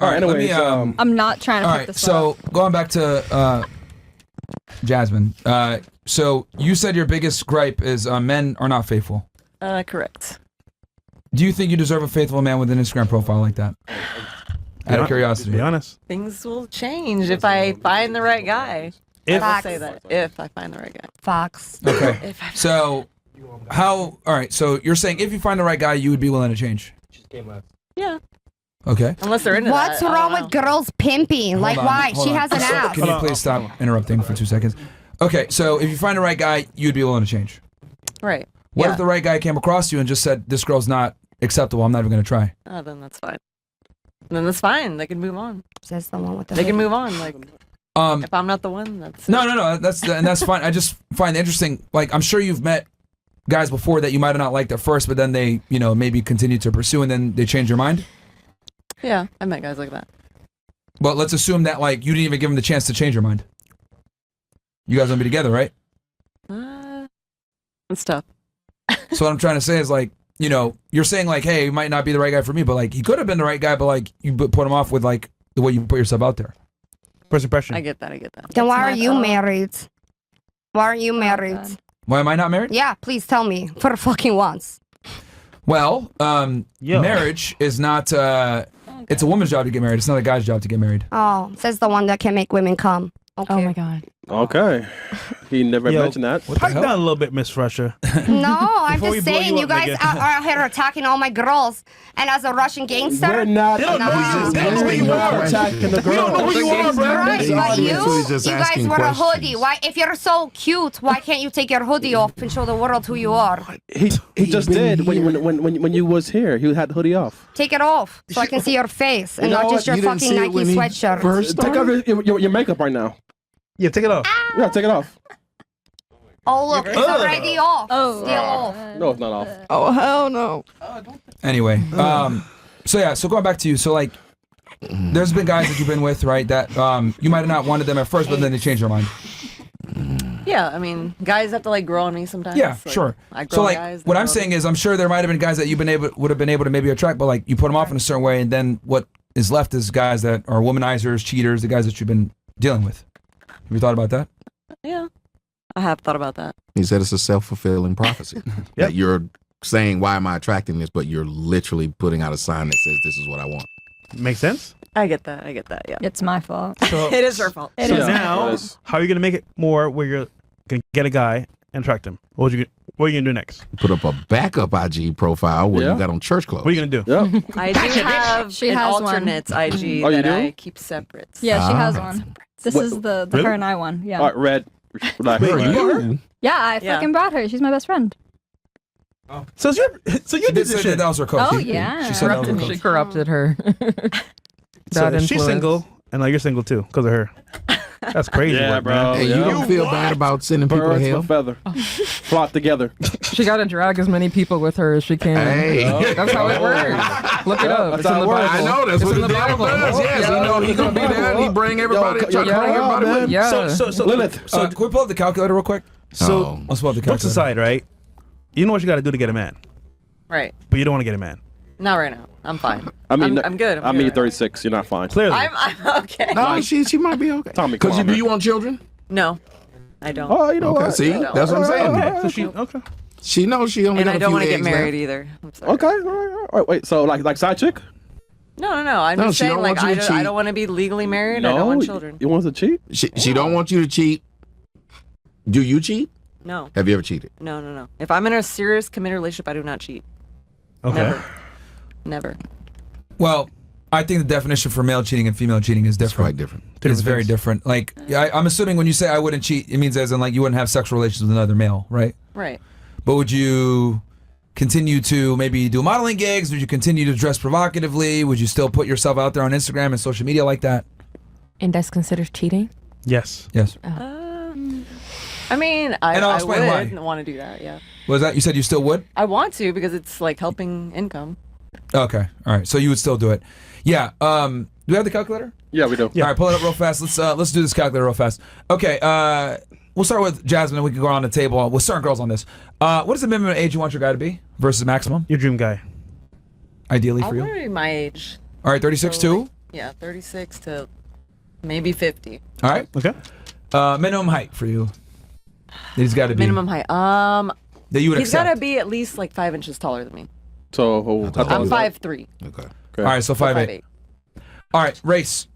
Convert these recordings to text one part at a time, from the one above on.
All right, anyways, I'm not trying to pick this so going back to Jasmine. So you said your biggest gripe is men are not faithful. Correct. Do you think you deserve a faithful man with an Instagram profile like that? Out of curiosity. Be honest. Things will change if I find the right guy. If I will say that. If I find the right guy. Fox. Okay. So how? All right. So you're saying if you find the right guy, you would be willing to change? Yeah. Okay. Unless they're into What's that. wrong with girls pimping? Like, why? She has an ass. Can you please stop interrupting for 2 seconds? Okay. So if you find the right guy, you'd be willing to change. Right. What if the right guy came across you and just said, "This girl's not acceptable. I'm not even going to try." Oh, then that's fine. Then that's fine. They can move on. Says the one with the. They can move on. Like, if I'm not the one, that's no. That's fine. I just find it interesting. Like, I'm sure you've met guys before that you might have not liked at first, but then they, maybe continue to pursue, and then they change your mind. Yeah, I met guys like that. But let's assume that like you didn't even give them the chance to change your mind. You guys want to be together, right? It's tough. So what I'm trying to say is like, you're saying like, hey, he might not be the right guy for me, but like he could have been the right guy, but like you put him off with like the way you put yourself out there. First impression. I get that. Then why are you married? Why are you married? Why am I not married? Yeah, please tell me for fucking once. Well, marriage is not. It's a woman's job to get married. It's not a guy's job to get married. Oh, says the one that can make women come. Okay. Oh my god. Okay. He never mentioned that. Pipe down a little bit, Miss Russia. No, I'm Before just we blow saying you you up, guys Megan. are out here attacking all my girls. And as a Russian gangster, We're not. They don't know you. They don't know who you are. Attacking the girl. We don't know who you are, bro. right? But you just guys asking wear a hoodie. questions. Why? If you're so cute, why can't you take your hoodie off and show the world who you are? He just did when you was here. He had the hoodie off. Take it off so I can see your face and You know not just your what? You didn't fucking see it Nike when he sweatshirt. first Take started? off your makeup right now. Yeah, take it off. Yeah, take it off. Oh look, it's already off. Oh. Still off. No, it's not off. Oh hell no. Anyway, so going back to you, so like, there's been guys that you've been with, right? That you might have not wanted them at first, but then they changed their mind. Yeah, I mean, guys have to like grow on me sometimes. Yeah, like, sure. I grow So like, guys, what they I'm grow saying is, I'm sure there might have been guys that would have been able to maybe attract, but like you put them off in a certain way, and then what is left is guys that are womanizers, cheaters, the guys that you've been dealing with. Have you thought about that? Yeah, I have thought about that. He said it's a self-fulfilling prophecy. That you're saying, why am I attracting this? But you're literally putting out a sign that says, this is what I want. Makes sense? I get that, yeah. It's my fault. So, It is her fault. So now, how are you going to make it more where you're going to get a guy and attract him? What are you going to do next? Put up a backup IG profile where you got on church clothes. What are you going to do? Yeah. I do have She an has one. alternate IG Oh, you that do? I keep separate. Yeah, she has one. This is the Really? her and I one. Yeah. All right, Red. Like, Wait, Red. you? Yeah, I fucking brought her. She's my best friend. So you did this said shit. that was her coach. Oh, yeah. She said that was her She coach. corrupted her. So Bad she's influence. single, and you're single too, because of her. That's crazy, Yeah, work, bro. man. Hey, you don't feel bad about sending people to Birds hell? of a feather. Flock together. She got to drag as many people with her as she can. Hey. That's how it works. Look it up. That's It's in how the it works. Bible. I know, that's It's what in the the devil Bible. does. Yes, he know he's going to be there and he bring everybody, try to bring everybody with him. Yeah. So Lilith. So, Can we pull up the calculator real quick? Oh. Let's pull up the jokes calculator. aside, right? You know what you got to do to get a man, Right. but you don't want to get a man. Not right now. I'm fine. I mean, I'm good. I mean, you're 36. You're not fine. Clearly. I'm okay. No, she might be okay. Tommy, Because come on, do man. you want children? No, I don't. Oh, you know Okay, what? see? That's what I'm saying. Okay. So she okay. She knows she only And got I a don't few want to get eggs married left. either. I'm sorry. Okay. All right. Wait. So like side chick? No. I'm No, just she saying, don't like, want you to I cheat. don't want to be legally married. No. I don't want children. You want to cheat? She don't want you to cheat. Do you cheat? No. Have you ever cheated? No. If I'm in a serious committed relationship, I do not cheat. Okay. Never. Well, I think the definition for male cheating and female cheating is It's different. quite different. It's very different. Like, I'm assuming when you say I wouldn't cheat, it means as in like you wouldn't have sexual relations with another male, right? Right. But would you continue to maybe do modeling gigs? Would you continue to dress provocatively? Would you still put yourself out there on Instagram and social media like that? And that's considered cheating? Yes. Yes. I mean, And I'll I explain would why. want to do that, yeah. Was that you said you still would? I want to because it's like helping income. Okay. All right. So you would still do it. Yeah. Do we have the calculator? Yeah, we do. All right. Pull it up real fast. Let's do this calculator real fast. Okay. We'll start with Jasmine and we can go around the table with certain girls on this. What is the minimum age you want your guy to be versus maximum? Your dream guy. Ideally I'll for you? probably be my age. All right. 36 So, too? Yeah, 36 to maybe 50. All right. Okay. Minimum height for you. He's got to be Minimum height. that you would He's accept. got to be at least like 5 inches taller than me. So how tall I'm is that? 5'3". Okay. All right, so 5'8". 5'8". All right, race.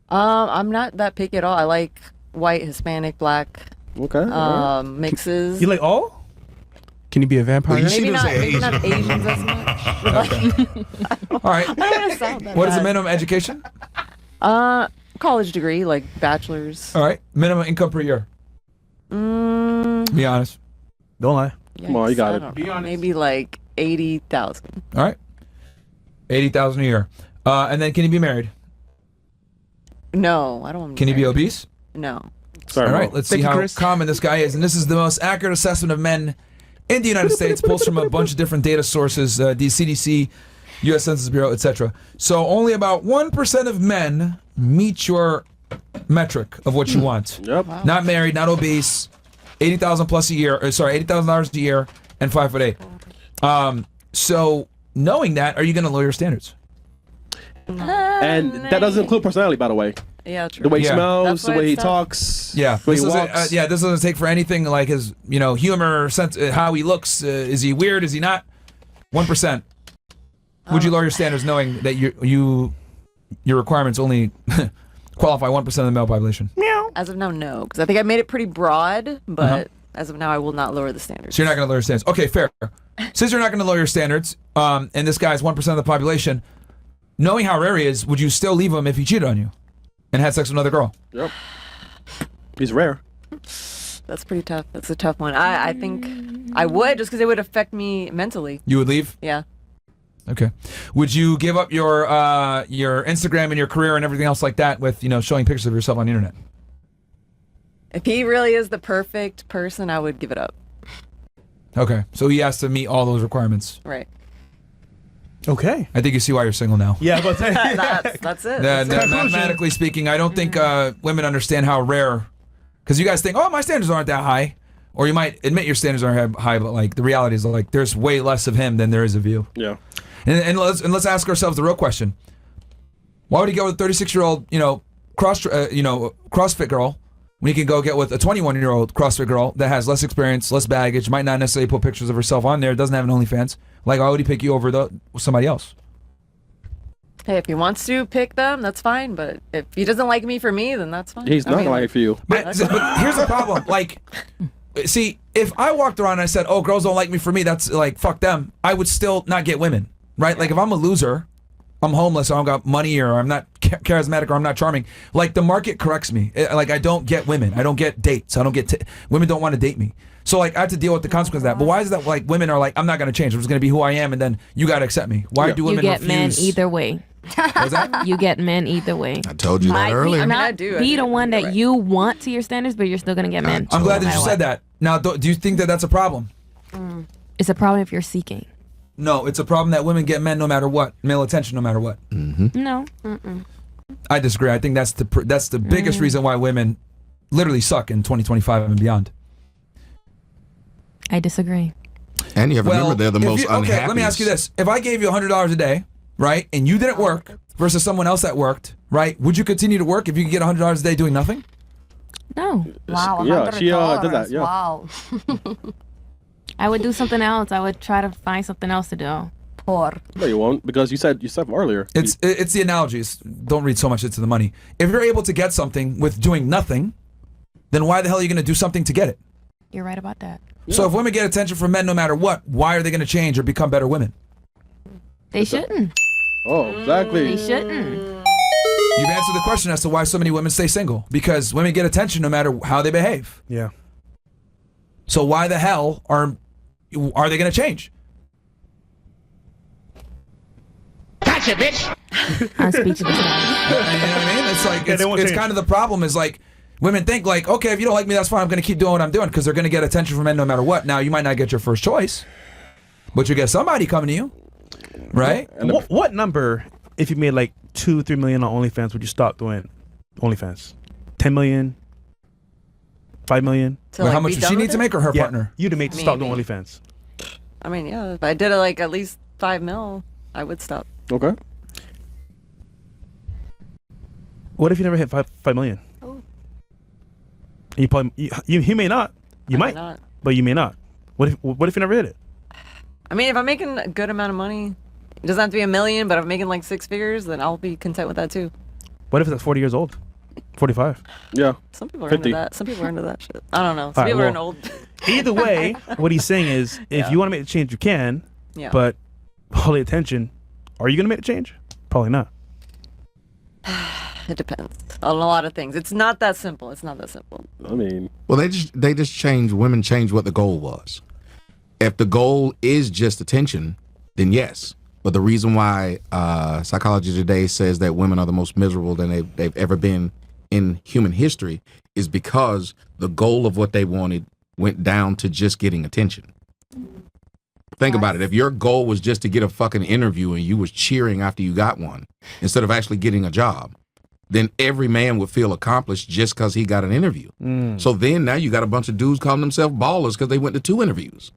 I'm not that picky at all. I like white, Hispanic, black, Okay. mixes. You like all? Can you be a vampire? Well, you maybe She not, doesn't maybe Asian. not Asians as much. All right. I don't want to sound that What is the bad. minimum education? College degree, like bachelor's. All right. Minimum income per year. Be honest. Don't lie. Come on, you got I it. don't know. Maybe like 80,000. All right. 80,000 a year. And then can you be married? No, I don't want to Can you be obese? No. Sorry. All right, Mo. let's see Thank you, how Chris. common this guy is. And this is the most accurate assessment of men in the United States, pulls from a bunch of different data sources, the CDC, U.S. Census Bureau, etc. So only about 1% of men meet your metric of what you want. Yep. Not married, not obese, 80,000 plus a year, $80,000 a year, and 5'8". So knowing that, are you going to lower your standards? And that doesn't include personality, by the way. Yeah, true. The way he Yeah. smells, That's the why way he it's tough. talks. Yeah, the way this he doesn't. walks. This doesn't take for anything like his, humor, sense, how he looks. Is he weird? Is he not? 1%. Would you lower your standards knowing that your requirements only qualify 1% of the male population? As of now, no, because I think I made it pretty broad, but as of now, I will not lower the standards. So you're not going to lower your standards. Okay, fair. Since you're not going to lower your standards, and this guy's 1% of the population, knowing how rare he is, would you still leave him if he cheated on you and had sex with another girl? Yep. He's rare. That's pretty tough. That's a tough one. I think I would, just because it would affect me mentally. You would leave? Yeah. Okay. Would you give up your Instagram and your career and everything else like that with showing pictures of yourself on the internet? If he really is the perfect person, I would give it up. Okay. So he has to meet all those requirements. Right. Okay. I think you see why you're single now. Yeah, but That's it. That's it. Mathematically speaking, I don't think women understand how rare, because you guys think, oh, my standards aren't that high, or you might admit your standards aren't high, but like the reality is like there's way less of him than there is of you. Yeah. And let's ask ourselves the real question: why would he go with a 36-year-old, CrossFit girl, when he can go get with a 21-year-old CrossFit girl that has less experience, less baggage, might not necessarily put pictures of herself on there, doesn't have an OnlyFans? Like, why would he pick you over somebody else? Hey, if he wants to pick them, that's fine. But if he doesn't like me for me, then that's fine. He's not like for you. But here's the problem. Like, see, if I walked around and I said, oh, girls don't like me for me, that's like, fuck them, I would still not get women, right? Like, if I'm a loser, I'm homeless, or I don't got money, or I'm not charismatic, or I'm not charming, like, the market corrects me. Like, I don't get women. I don't get dates. I don't get women don't want to date me. So, like, I have to deal with the consequence of that. But why is it that, like, women are like, I'm not going to change. I'm just going to be who I am, and then you got to accept me? Why do You women get men refuse? either way. What's that? You get men either way. I told you that earlier. I Not do. be the one that Right. you want to your standards, but you're still gonna get men. I'm glad that no you matter said that. Now, do you think that that's a problem? what. It's a problem if you're seeking. No, it's a problem that women get men no matter what, male attention no matter what. No. I disagree. I think that's the biggest reason why women literally suck in 2025 and beyond. I disagree. And you have to remember they're the if most unhappy. Okay, let me ask you this. If I gave you $100 a day, right, and you didn't work versus someone else that worked, right, would you continue to work if you could get $100 a day doing nothing? No. Wow, Yeah, she $100. did that, yeah. Wow. I would do something else. I would try to find something else to do. Poor. No, you won't, because you said earlier. It's the analogies. Don't read so much into the money. If you're able to get something with doing nothing, then why the hell are you going to do something to get it? You're right about that. So if women get attention from men no matter what, why are they going to change or become better women? They shouldn't. Oh, exactly. They shouldn't. You've answered the question as to why so many women stay single. Because women get attention no matter how they behave. Yeah. So why the hell are they going to change? I'm speaking to this guy. You know what I mean? It's like Yeah, they won't it's change. kind of the problem is like women think like, okay, if you don't like me, that's fine. I'm going to keep doing what I'm doing because they're going to get attention from men no matter what. Now you might not get your first choice, but you get somebody coming to you, right? And What number, if you made like 2-3 million on OnlyFans, would you stop doing OnlyFans? 10 million? 5 million? To, Wait, like, how much be does done she need with to it? make or her Yeah, partner? you'd have made to stop doing Maybe. OnlyFans. I mean, yeah, if I did it like at least $5 million, I would stop. Okay. What if you never hit 5 million? Oh. You probably you may not. You might not. But you may not. What if you never hit it? I mean, if I'm making a good amount of money, it doesn't have to be $1 million, but if I'm making like 6 figures, then I'll be content with that too. What if it's 40 years old? 45? Yeah. Some people are 50. into that. Some people are into that shit. I don't know. Some All right, people are well, into old. Either way, what he's saying is, if you want to make the change, you can. Yeah. But all the attention, are you going to make the change? Probably not. It depends on a lot of things. It's not that simple. It's not that simple. I mean, well, they just changed. Women changed what the goal was. If the goal is just attention, then yes. But the reason why Psychology Today says that women are the most miserable than they've ever been in human history is because the goal of what they wanted went down to just getting attention. Think about it. If your goal was just to get a fucking interview and you was cheering after you got one instead of actually getting a job, then every man would feel accomplished just because he got an interview. So then now you got a bunch of dudes calling themselves ballers because they went to 2 interviews.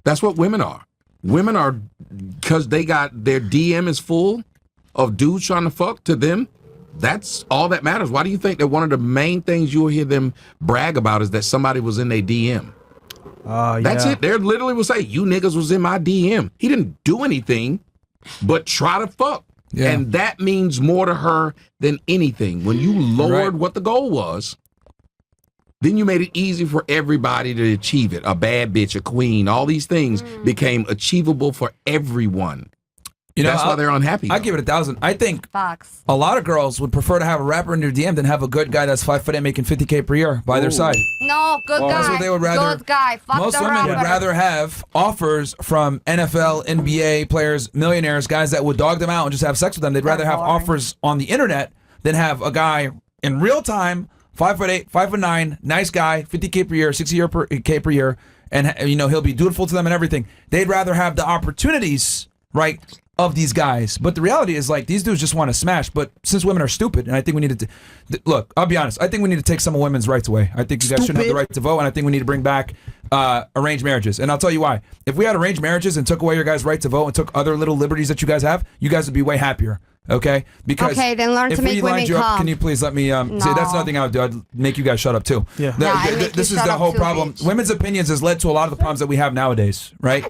That's what women are. Women are, because they got their DM is full of dudes trying to fuck to them. That's all that matters. Why do you think that one of the main things you'll hear them brag about is that somebody was in their DM? That's it. They literally will say, you niggas was in my DM. He didn't do anything but try to fuck. Yeah. And that means more to her than anything. When you lowered what the goal was, then you made it easy for everybody to achieve it. A bad bitch, a queen, all these things became achievable for everyone. You know, that's why they're unhappy. I give it 1,000. I think Fox. a lot of girls would prefer to have a rapper in their DM than have a good guy that's 5'8" making $50K per year by their side. No, good guy. That's what they would rather. Good guy. Fuck Most the women would rapper. rather have offers from NFL, NBA players, millionaires, guys that would dog them out and just have sex with them. They'd rather have offers on the internet than have a guy in real time, 5'8", 5'9", nice guy, $50K per year, $60K per year, and you know he'll be dutiful to them and everything. They'd rather have the opportunities, right, of these guys. But the reality is, like, these dudes just want to smash. But since women are stupid, and I think we need to look, I'll be honest, I think we need to take some of women's rights away. I think you guys shouldn't have the right to vote, and I think we need to bring back arranged marriages. And I'll tell you why. If we had arranged marriages and took away your guys' right to vote and took other little liberties that you guys have, you guys would be way happier. Okay? Because Okay, then learn if to make we women lined you up, calm. can you please let me say that's nothing I would do. I'd make you guys shut up too. Yeah. This is the whole problem. Women's opinions has led to a lot of the problems that we have nowadays, right?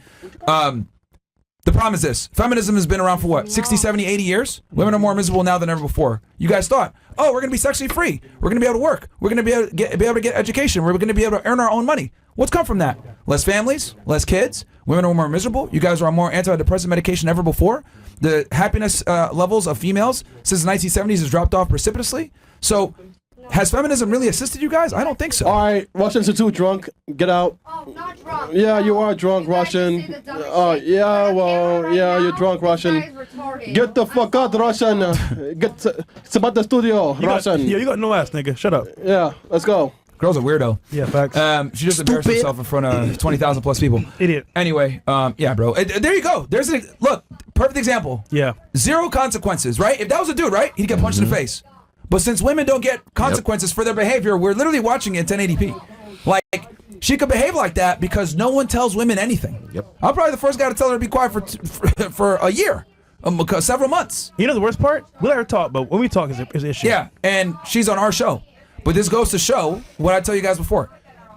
The problem is this. Feminism has been around for what? 60, 70, 80 years? Women are more miserable now than ever before. You guys thought, oh, we're going to be sexually free. We're going to be able to work. We're going to be able to get education. We're going to be able to earn our own money. What's come from that? Less families, less kids. Women are more miserable. You guys are on more antidepressant medication than ever before. The happiness levels of females since the 1970s has dropped off precipitously. So has feminism really assisted you guys? I don't think so. All right, Russians are too drunk. Get out. Oh, not drunk. Yeah, you are drunk, Russian. Yeah, well, yeah, you're drunk, Russian. Get the fuck out, Russian. It's about the studio, Russian. You got no ass, nigga. Shut up. Yeah, let's go. Girl's a weirdo. Yeah, facts. She just embarrassed herself in front of 20,000 plus people. Idiot. Anyway, yeah, bro. There you go. There's look, perfect example. Yeah. 0 consequences, right? If that was a dude, right? He'd get punched in the face. But since women don't get consequences for their behavior, we're literally watching it in 1080p. Like, she could behave like that because no one tells women anything. Yep. I'm probably the first guy to tell her to be quiet for a year, several months. You know the worst part? We let her talk, but when we talk, is an issue. Yeah, and she's on our show. But this goes to show what I tell you guys before.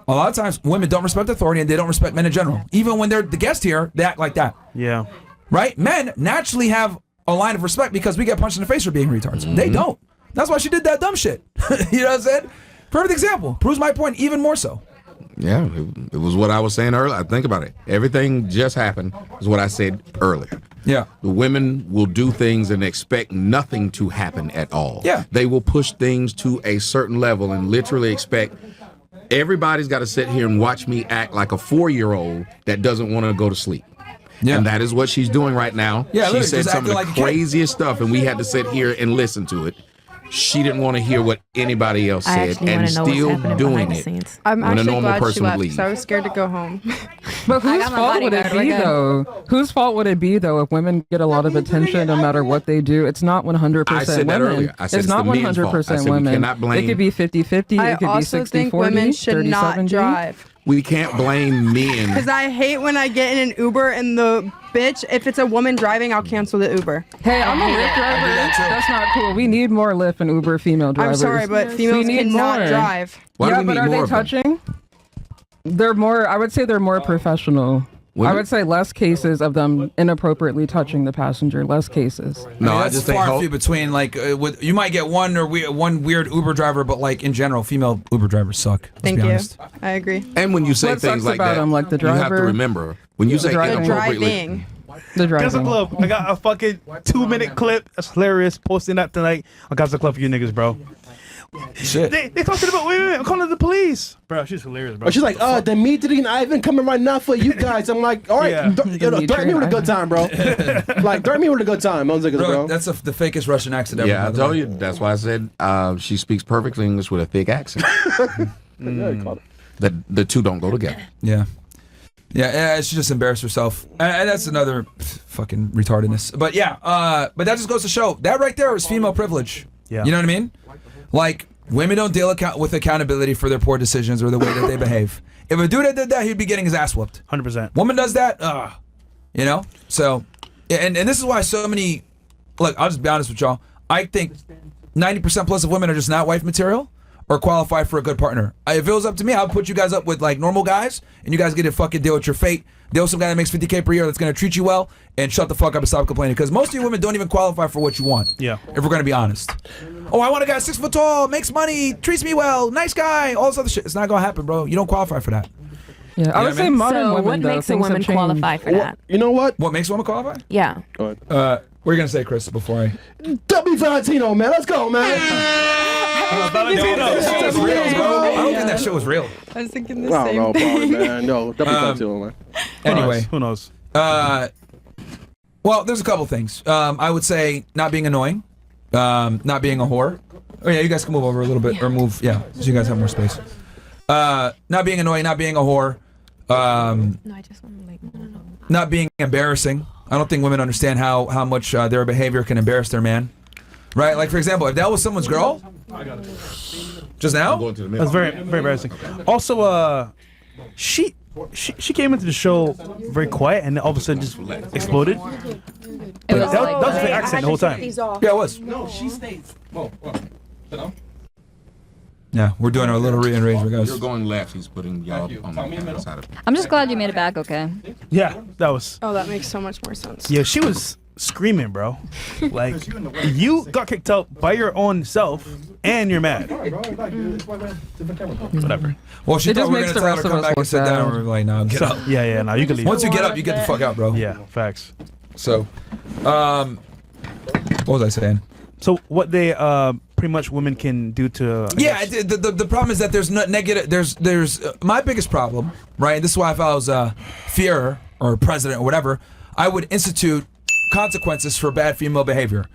A lot of times, women don't respect authority and they don't respect men in general. Even when they're the guest here, they act like that. Yeah. Right? Men naturally have a line of respect because we get punched in the face for being retards. They don't. That's why she did that dumb shit. You know what I'm saying? Perfect example. Proves my point even more so. Yeah, it was what I was saying earlier. Think about it. Everything just happened is what I said earlier. Yeah. The women will do things and expect nothing to happen at all. Yeah. They will push things to a certain level and literally expect everybody's got to sit here and watch me act like a 4-year-old that doesn't want to go to sleep. Yeah. And that is what she's doing right now. Yeah, she said just some of the acting like a kid. craziest stuff and we had to sit here and listen to it. She didn't want to hear what anybody else said and still doing it I'm when a actually normal glad she person would left leave. because I was scared to go home. But whose fault would it be, though? Whose fault would it be, though, if women get a lot of attention no matter what they do? It's not 100% I said that women. earlier. I said It's not the men's fault. I 100% said we women. cannot blame- It could be 50-50. I It could be also 60-40, think women should not 30-70. drive. we can't blame men. Because I hate when I get in an Uber and the bitch, if it's a woman driving, I'll cancel the Uber. Hey, I'm a Lyft driver. That's not cool. We need more Lyft and Uber female drivers. I'm sorry, but females cannot drive. Why do Yeah, we but need are more they of them? touching? They're more, I would say they're more professional. Women? I would say less cases of them inappropriately touching the passenger. Less cases. No, I mean, I that's just think far few between. Like, you might get one weird Uber driver, but like in general, female Uber drivers suck. Let's Thank be you. honest. I agree. And when you say What things sucks like about that, them, like the you have to driver- remember when you say driving. inappropriately. Driving. The Gaza driving. Club. I got a fucking 2-minute clip. That's hilarious. Posting that tonight on Gaza Club for you niggas, bro. Shit. They talking about women. I'm calling the police, bro. She's hilarious, bro. She's like, Dimitri and Ivan coming right now for you guys. I'm like, all right, Yeah. threaten me with a good time, bro. Like, threaten me with a good time, bro. That's the fakest Russian accent ever. Yeah, by I the told way. you. That's why I said she speaks perfect English with a thick accent. The two don't go together. Yeah. Yeah, she just embarrassed herself. And that's another fucking retardedness. But yeah, but that just goes to show that right there is female privilege. Yeah. You know what I mean? Like, women don't deal with accountability for their poor decisions or the way that they behave. If a dude did that, he'd be getting his ass whooped. 100%. Woman does that, you know? So, and this is why so many, look, I'll just be honest with y'all. I think 90% plus of women are just not wife material or qualify for a good partner. If it was up to me, I would put you guys up with like normal guys and you guys get to fucking deal with your fate. Deal with some guy that makes $50K per year that's going to treat you well and shut the fuck up and stop complaining. Because most of you women don't even qualify for what you want. Yeah. If we're going to be honest. Oh, I want a guy 6 foot tall, makes money, treats me well, nice guy, all this other shit. It's not going to happen, bro. You don't qualify for that. Yeah, I would say modern So women. what though, makes a things have woman changed. qualify for that? You know what? What makes a woman qualify? Yeah. Go ahead. What are you going to say, Chris, before I... W Valentino, man. Let's go, man. That's real, bro. I don't think that shit was real. I was thinking the I same don't know, thing. probably, man. No, W Valentino, man. Anyway. Who knows? Well, there's a couple things. I would say not being annoying, not being a whore. Oh yeah, you guys can move over a little bit or move, yeah, so you guys have more space. Not being annoying, not being a whore. No, I just want to like no. Not being embarrassing. I don't think women understand how much their behavior can embarrass their man. Right? Like for example, if that was someone's girl, just now. That's very, very embarrassing. Also, she came into the show very quiet and then all of a sudden just exploded. But that was the accent the whole time. Yeah, it was. No, she stays. Yeah, we're doing our little rearrangement, guys. You're going left. He's putting y'all on the side of it. I'm just glad you made it back okay. Yeah, that was. Oh, that makes so much more sense. Yeah, she was screaming, bro. Like, you got kicked out by your own self and you're mad. Whatever. Well, she It thought just we were makes gonna the tell her rest to of come us back and look sit down. bad. And we're like, no, get out. Yeah, no, you can leave. Once you get up, you get the fuck out, bro. Yeah, facts. So, what was I saying? So what they pretty much women can do to Yeah, the problem is that there's no negative. There's my biggest problem, right? And this is why if I was Führer or president or whatever, I would institute consequences for bad female behavior.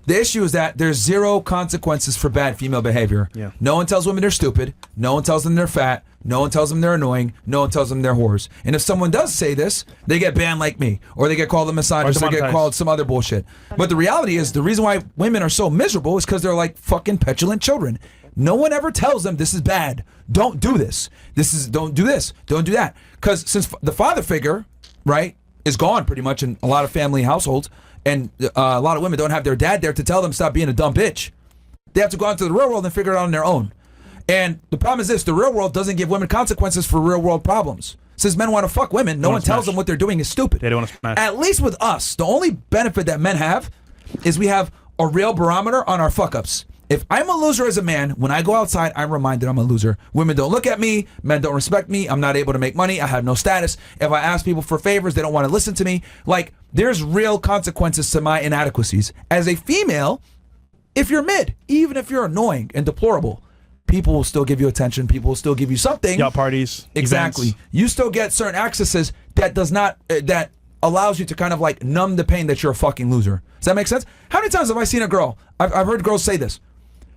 The issue is that there's zero consequences for bad female behavior. Yeah. No one tells women they're stupid. No one tells them they're fat. No one tells them they're annoying. No one tells them they're whores. And if someone does say this, they get banned like me, or they get called a misogynist, or get demonetized. called some other bullshit. But the reality is, the reason why women are so miserable is because they're like fucking petulant children. No one ever tells them this is bad. Don't do this. Don't do this. Don't do that. Because since the father figure, right, is gone pretty much in a lot of family households, and a lot of women don't have their dad there to tell them stop being a dumb bitch. They have to go out into the real world and figure it out on their own. And the problem is this: the real world doesn't give women consequences for real world problems. Since men want to fuck women, no one tells them what they're doing is stupid. They don't want to smash. At least with us, the only benefit that men have is we have a real barometer on our fuck ups. If I'm a loser as a man, when I go outside, I'm reminded I'm a loser. Women don't look at me. Men don't respect me. I'm not able to make money. I have no status. If I ask people for favors, they don't want to listen to me. Like, there's real consequences to my inadequacies. As a female, if you're mid, even if you're annoying and deplorable, people will still give you attention. People will still give you something. Yacht parties. Exactly. Events. You still get certain accesses that does not, that allows you to kind of like numb the pain that you're a fucking loser. Does that make sense? How many times have I seen a girl? I've heard girls say this.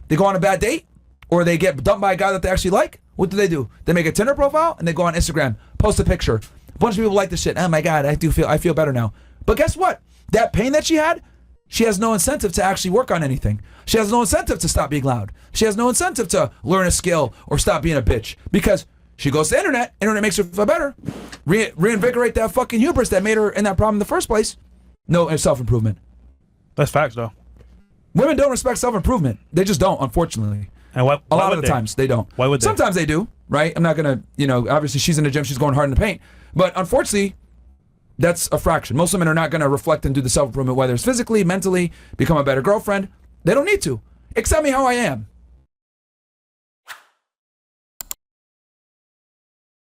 They go on a bad date, or they get dumped by a guy that they actually like. What do? They make a Tinder profile and they go on Instagram, post a picture. A bunch of people like this shit. Oh my God, I feel better now. But guess what? That pain that she had, she has no incentive to actually work on anything. She has no incentive to stop being loud. She has no incentive to learn a skill or stop being a bitch, because She goes to the internet. Internet makes her feel better. Reinvigorate that fucking hubris that made her in that problem in the first place. No self-improvement. That's facts, though. Women don't respect self-improvement. They just don't, unfortunately. And why a lot would of the they? times they don't. Why would they? Sometimes they do, right? I'm not gonna, obviously she's in the gym, she's going hard in the paint. But unfortunately, that's a fraction. Most women are not gonna reflect and do the self-improvement, whether it's physically, mentally, become a better girlfriend. They don't need to. Accept me how I am.